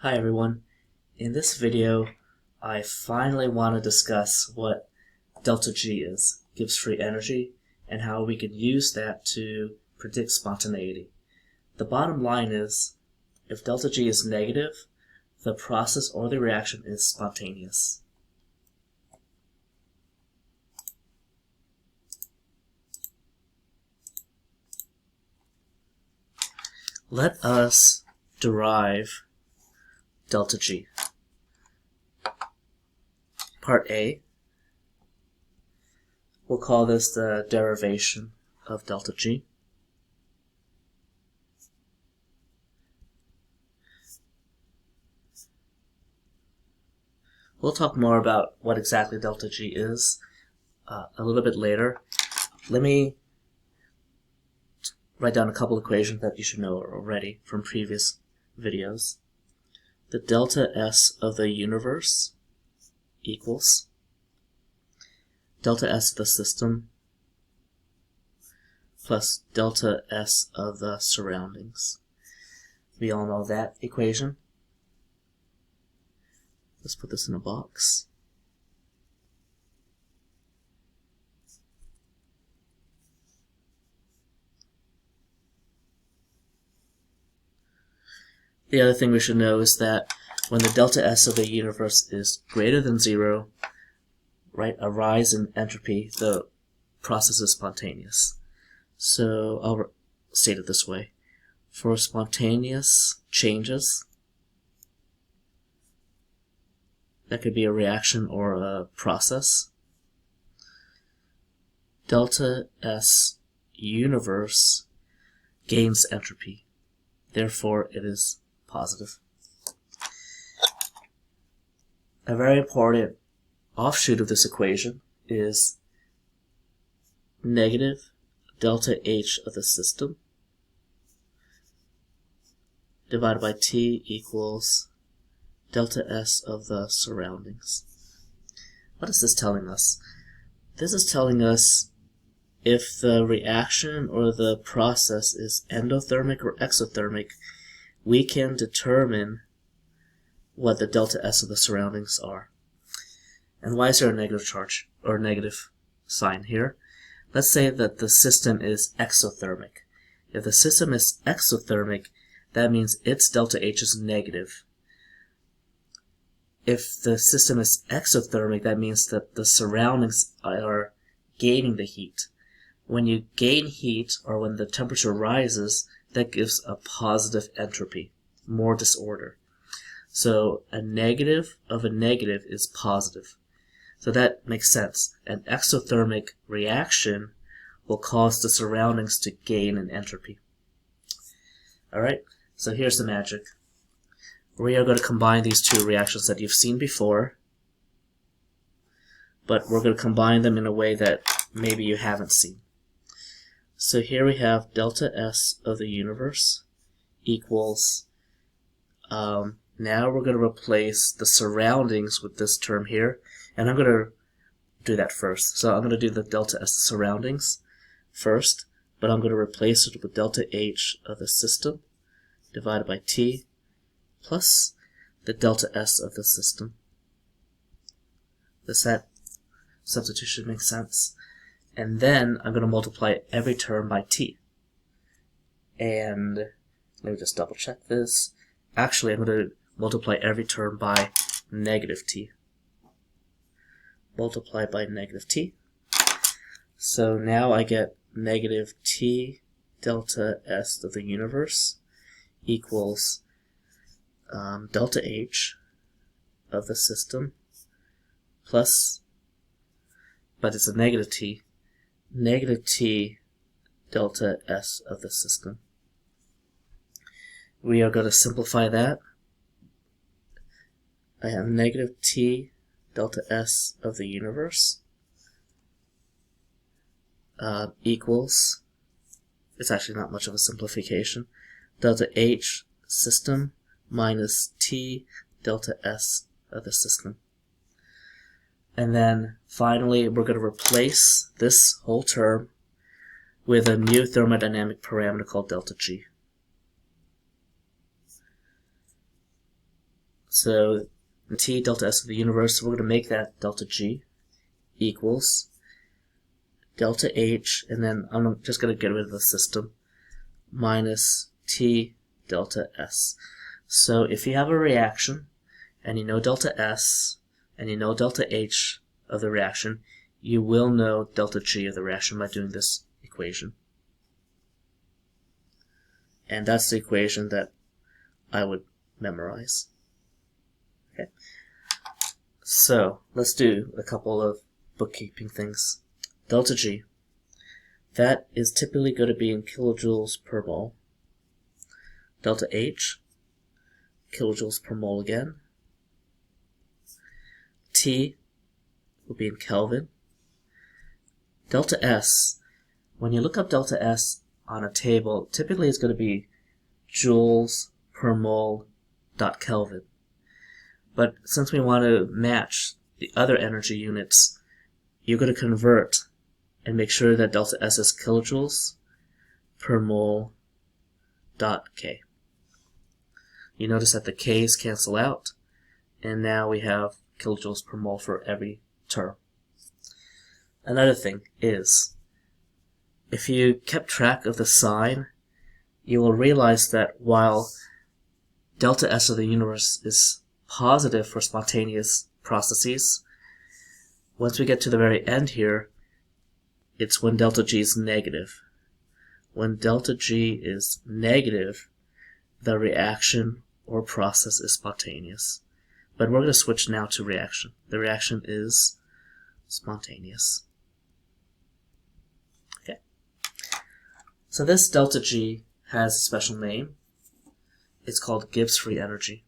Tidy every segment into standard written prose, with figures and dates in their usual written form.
Hi everyone. In this video, I finally want to discuss what delta G is, Gibbs free energy, and how we can use that to predict spontaneity. The bottom line is, if delta G is negative, the process or the reaction is spontaneous. Let us derive delta G. Part A, we'll call this the derivation of delta G. We'll talk more about what exactly delta G is a little bit later. Let me write down a couple equations that you should know already from previous videos. The delta S of the universe equals delta S of the system plus delta S of the surroundings. We all know that equation. Let's put this in a box. The other thing we should know is that when the delta S of the universe is greater than 0, right, a rise in entropy, the process is spontaneous. So I'll state it this way. For spontaneous changes, that could be a reaction or a process, delta S universe gains entropy. Therefore, it is positive. A very important offshoot of this equation is negative delta H of the system divided by T equals delta S of the surroundings. What is this telling us? This is telling us if the reaction or the process is endothermic or exothermic, we can determine what the delta S of the surroundings are. And why is there a negative charge or negative sign here? Let's say that the system is exothermic. If the system is exothermic, that means its delta H is negative. If the system is exothermic, that means that the surroundings are gaining the heat. When you gain heat, or when the temperature rises, that gives a positive entropy, more disorder. So a negative of a negative is positive. So that makes sense. An exothermic reaction will cause the surroundings to gain in entropy. Alright, so here's the magic. We are going to combine these two reactions that you've seen before, but we're going to combine them in a way that maybe you haven't seen. So here we have delta S of the universe equals, now we're going to replace the surroundings with this term here, and I'm going to do that first. So I'm going to do the delta S surroundings first, but I'm going to replace it with delta H of the system divided by T plus the delta S of the system. Does that substitution make sense? And then I'm going to multiply every term by T. And let me just double check this. Actually, I'm going to multiply every term by negative T. Multiply by negative T. So now I get negative T delta S of the universe equals delta H of the system plus, but it's a negative T delta S of the system. We are going to simplify that. I have negative T delta S of the universe equals, it's actually not much of a simplification, delta H system minus T delta S of the system. And then finally we're going to replace this whole term with a new thermodynamic parameter called delta G. So T delta S of the universe, we're going to make that delta G equals delta H, and then I'm just going to get rid of the system, minus T delta S. So if you have a reaction, and you know delta S, and you know delta H of the reaction, you will know delta G of the reaction by doing this equation. And that's the equation that I would memorize. Okay. So let's do a couple of bookkeeping things. Delta G, that is typically going to be in kilojoules per mole. Delta H, kilojoules per mole again. T will be in Kelvin. Delta S, when you look up delta S on a table, typically it's going to be joules per mole dot Kelvin. But since we want to match the other energy units, you're going to convert and make sure that delta S is kilojoules per mole dot K. You notice that the K's cancel out, and now we have kilojoules per mole for every term. Another thing is, if you kept track of the sign, you will realize that while delta S of the universe is positive for spontaneous processes, once we get to the very end here, it's when delta G is negative. When delta G is negative, the reaction or process is spontaneous. But we're going to switch now to reaction. The reaction is spontaneous. Okay. So this delta G has a special name. It's called Gibbs free energy.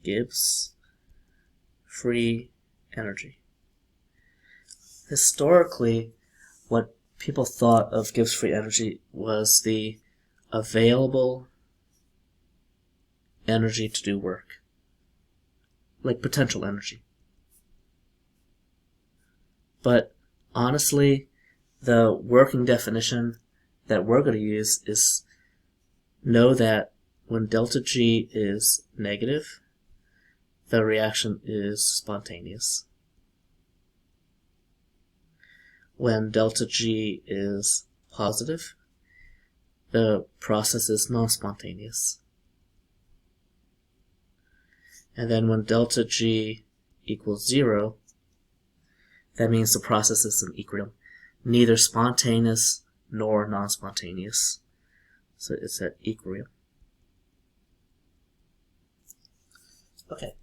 Gibbs free energy. Historically, what people thought of Gibbs free energy was the available energy to do work, like potential energy. But honestly, the working definition that we're going to use is know that when delta G is negative, the reaction is spontaneous. When delta G is positive, the process is non-spontaneous. And then when delta G equals 0, that means the process is in equilibrium, neither spontaneous nor non-spontaneous. So it's at equilibrium. Okay.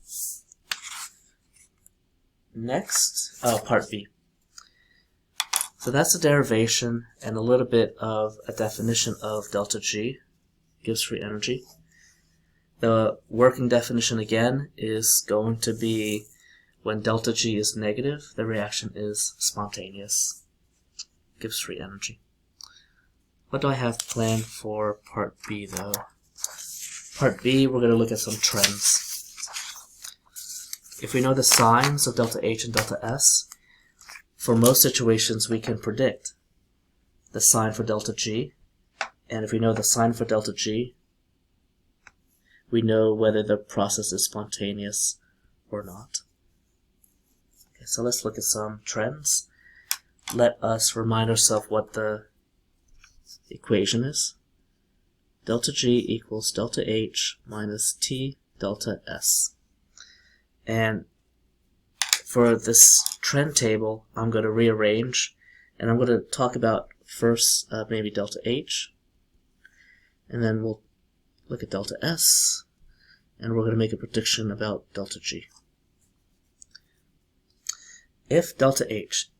Next, part B. So that's the derivation and a little bit of a definition of delta G, Gibbs free energy. The working definition again is going to be when delta G is negative, the reaction is spontaneous, Gibbs free energy. What do I have planned for part B though? Part B, we're going to look at some trends. If we know the signs of delta H and delta S, for most situations we can predict the sign for delta G, and if we know the sign for delta G, we know whether the process is spontaneous or not. Okay, so let's look at some trends. Let us remind ourselves what the equation is. Delta G equals delta H minus T delta S. And for this trend table, I'm going to rearrange, and I'm going to talk about first maybe delta H, and then we'll look at delta S, and we're going to make a prediction about delta G. If delta H,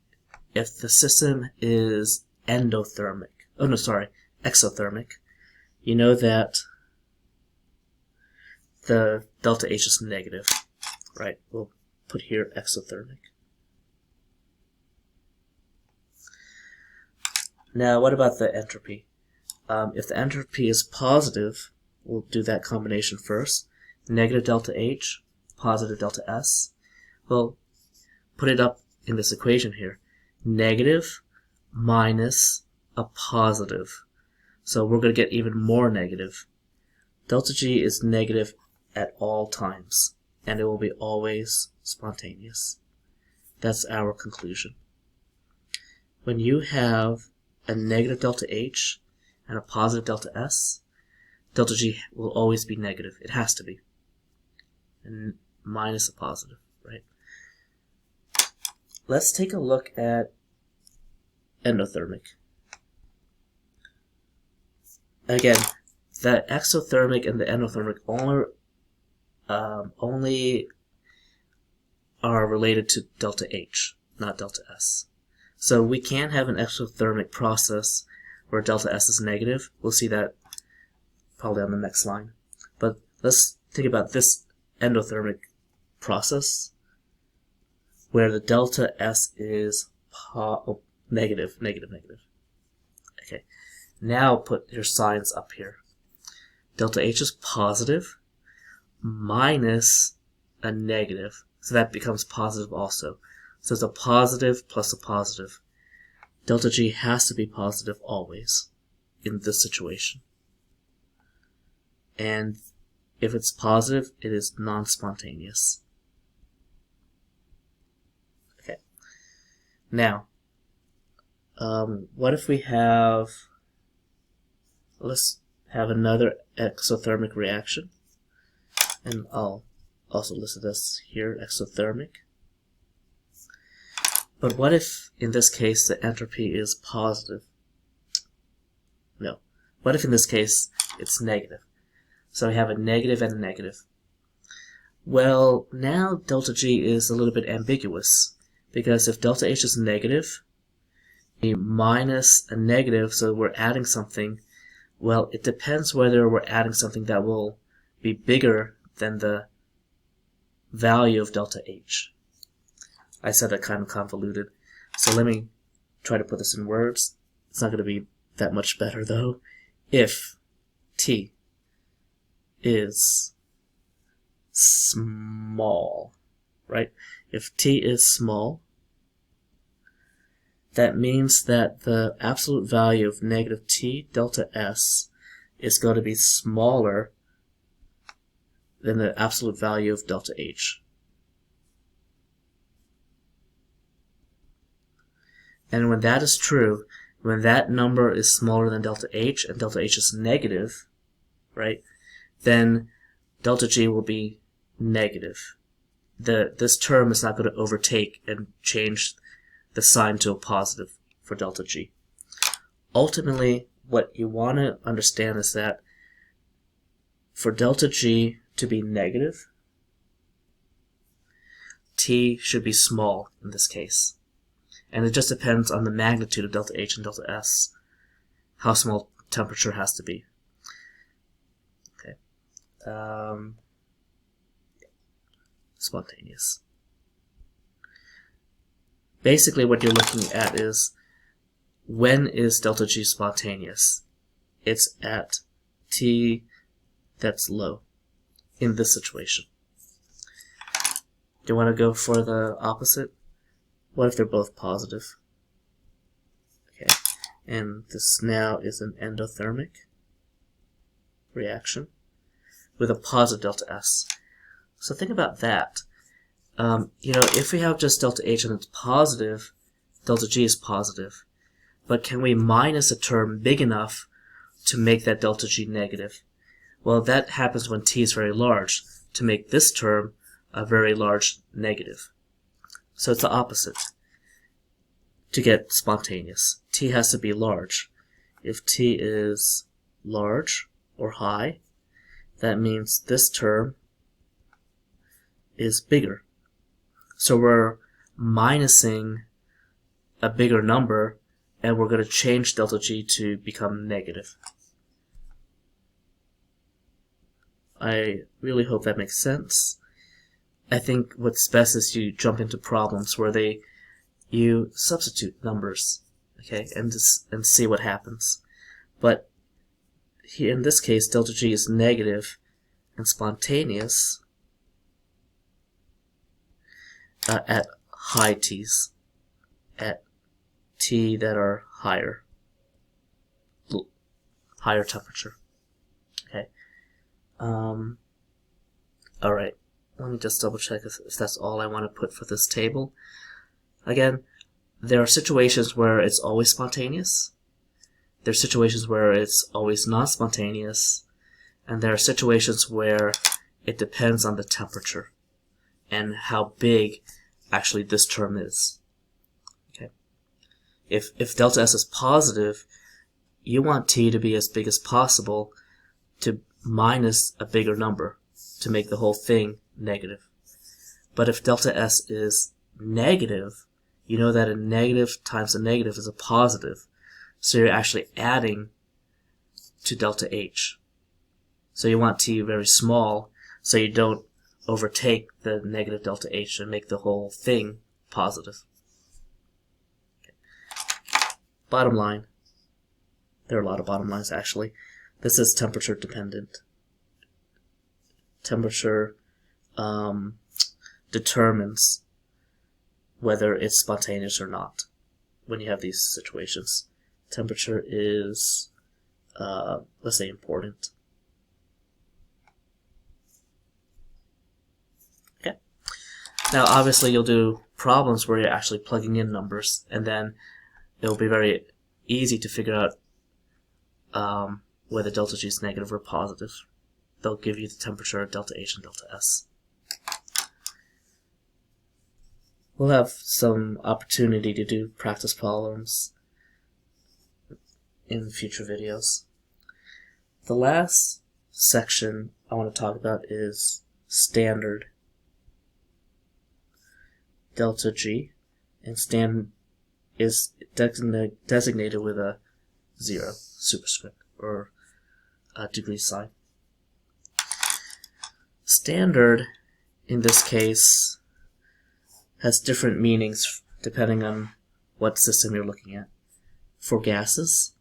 if the system is exothermic, you know that the delta H is negative, right? We'll put here exothermic. Now, what about the entropy? If the entropy is positive, we'll do that combination first. Negative delta H, positive delta S. We'll put it up in this equation here. Negative minus a positive. So we're going to get even more negative. Delta G is negative at all times, and it will be always spontaneous. That's our conclusion. When you have a negative delta H and a positive delta S, delta G will always be negative. It has to be. And minus a positive, right? Let's take a look at endothermic. Again, the exothermic and the endothermic only are related to delta H, not delta S. So we can have an exothermic process where delta S is negative. We'll see that probably on the next line. But let's think about this endothermic process where the delta S is negative. Okay, now put your signs up here. Delta H is positive minus a negative, so that becomes positive also. So it's a positive plus a positive. Delta G has to be positive always in this situation. And if it's positive, it is non-spontaneous. Okay. Now, what if we have, let's have another exothermic reaction. And I'll also list this here, exothermic. But what if, in this case, the entropy is positive? No. What if, in this case, it's negative? So we have a negative and a negative. Well, now delta G is a little bit ambiguous, because if delta H is negative, minus a negative, so we're adding something, well, it depends whether we're adding something that will be bigger than the value of delta H. I said that kind of convoluted, so let me try to put this in words. It's not going to be that much better, though. If T is small, right? If T is small, that means that the absolute value of negative T delta S is going to be smaller than the absolute value of delta H. And when that is true, when that number is smaller than delta H and delta H is negative, right, then delta G will be negative. This term is not going to overtake and change the sign to a positive for delta G. Ultimately, what you want to understand is that for delta G to be negative, T should be small in this case. And it just depends on the magnitude of delta H and delta S, how small temperature has to be. Okay. Spontaneous. Basically what you're looking at is, when is delta G spontaneous? It's at T that's low in this situation. Do you want to go for the opposite? What if they're both positive? Okay, and this now is an endothermic reaction with a positive delta S. So think about that. If we have just delta H and it's positive, delta G is positive. But can we minus a term big enough to make that delta G negative? Well, that happens when T is very large, to make this term a very large negative. So it's the opposite. To get spontaneous, T has to be large. If T is large or high, that means this term is bigger. So we're minusing a bigger number, and we're going to change delta G to become negative. I really hope that makes sense. I think what's best is you jump into problems where you substitute numbers, okay, and see what happens. But here in this case, delta G is negative and spontaneous at high T's, at T that are higher higher temperature. Okay. Alright, let me just double check if that's all I want to put for this table. Again, there are situations where it's always spontaneous. There are situations where it's always non-spontaneous. And there are situations where it depends on the temperature and how big actually this term is. Okay. If delta S is positive, you want T to be as big as possible to minus a bigger number to make the whole thing negative. But if delta S is negative, you know that a negative times a negative is a positive. So you're actually adding to delta H. So you want T very small so you don't overtake the negative delta H and make the whole thing positive. Okay. Bottom line. There are a lot of bottom lines actually. This is temperature dependent. Temperature determines whether it's spontaneous or not when you have these situations. Temperature is, let's say, important. Okay. Now, obviously, you'll do problems where you're actually plugging in numbers, and then it'll be very easy to figure out whether delta G is negative or positive. They'll give you the temperature, delta H, and delta S. We'll have some opportunity to do practice problems in future videos. The last section I want to talk about is standard delta G, and standard is designated with a 0 superscript or a degree sign. Standard, in this case, has different meanings depending on what system you're looking at. For gases,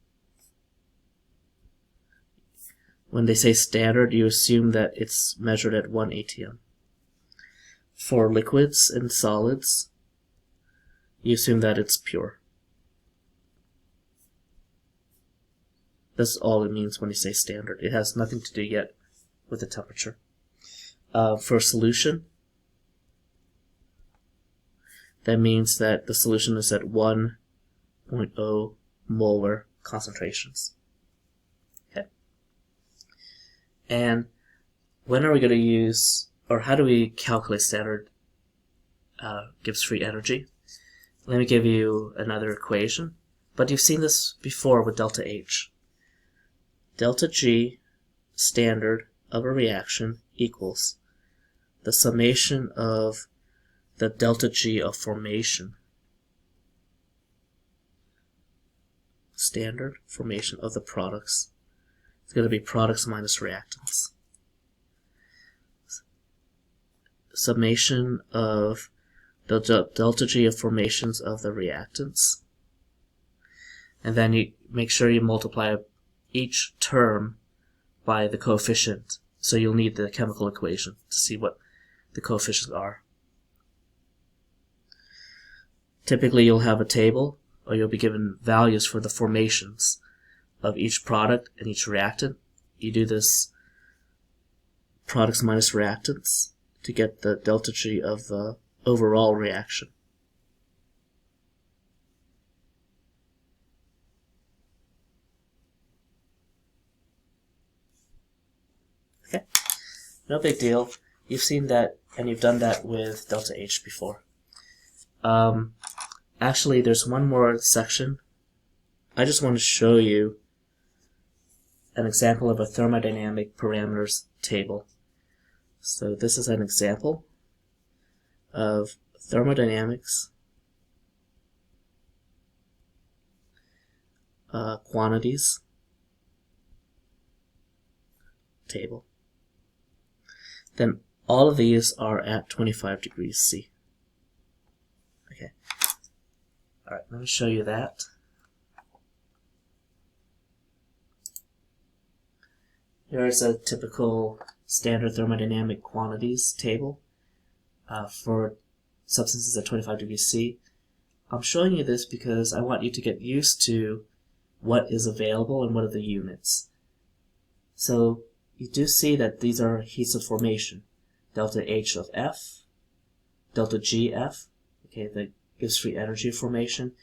when they say standard, you assume that it's measured at 1 atm. For liquids and solids, you assume that it's pure. That's all it means when you say standard. It has nothing to do yet with the temperature. For solution, that means that the solution is at 1.0 molar concentrations. Okay. And when are we going to use, or how do we calculate standard Gibbs free energy? Let me give you another equation, but you've seen this before with delta H. Delta G standard of a reaction equals the summation of the delta G of formation, standard formation of the products. It's going to be products minus reactants. Summation of the delta G of formations of the reactants. And then you make sure you multiply each term by the coefficient. So you'll need the chemical equation to see what the coefficients are. Typically you'll have a table, or you'll be given values for the formations of each product and each reactant. You do this products minus reactants to get the delta G of the overall reaction. Okay, no big deal. You've seen that, and you've done that with delta H before. Actually, there's one more section. I just want to show you an example of a thermodynamic parameters table. So this is an example of thermodynamics, quantities table. Then all of these are at 25 degrees C. Okay. Alright, let me show you that. Here's a typical standard thermodynamic quantities table for substances at 25 degrees C. I'm showing you this because I want you to get used to what is available and what are the units. So you do see that these are heats of formation. Delta H of F, delta GF, okay, that gives free energy formation.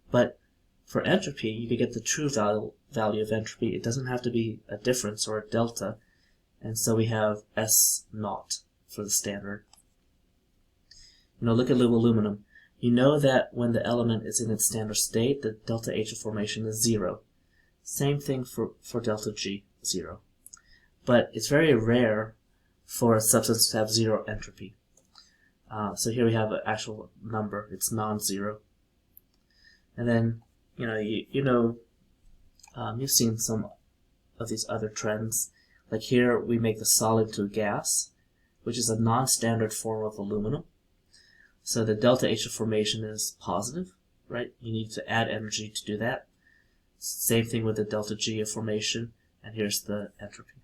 But for entropy, you can get the true value of entropy. It doesn't have to be a difference or a delta. And so we have S naught for the standard. Look at aluminum. You know that when the element is in its standard state, the delta H of formation is 0. Same thing for delta G, 0. But it's very rare for a substance to have 0 entropy. So here we have an actual number. It's non-zero. And then, you've seen some of these other trends. Like here, we make the solid to a gas, which is a non-standard form of aluminum. So the delta H of formation is positive, right? You need to add energy to do that. Same thing with the delta G of formation, and here's the entropy.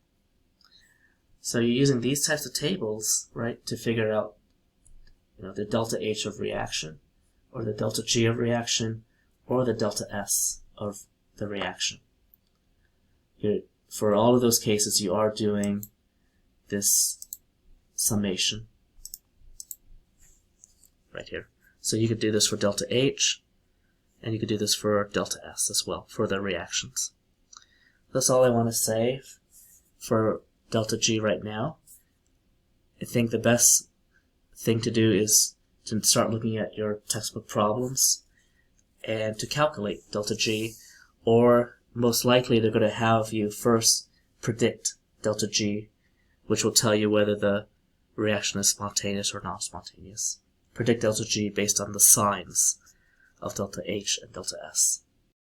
So you're using these types of tables, right, to figure out, the delta H of reaction, or the delta G of reaction, or the delta S of the reaction. For all of those cases, you are doing this summation right here. So you could do this for delta H, and you could do this for delta S as well, for the reactions. That's all I want to say for delta G right now. I think the best thing to do is to start looking at your textbook problems and to calculate delta G, or most likely they're going to have you first predict delta G, which will tell you whether the reaction is spontaneous or non-spontaneous. Predict delta G based on the signs of delta H and delta S.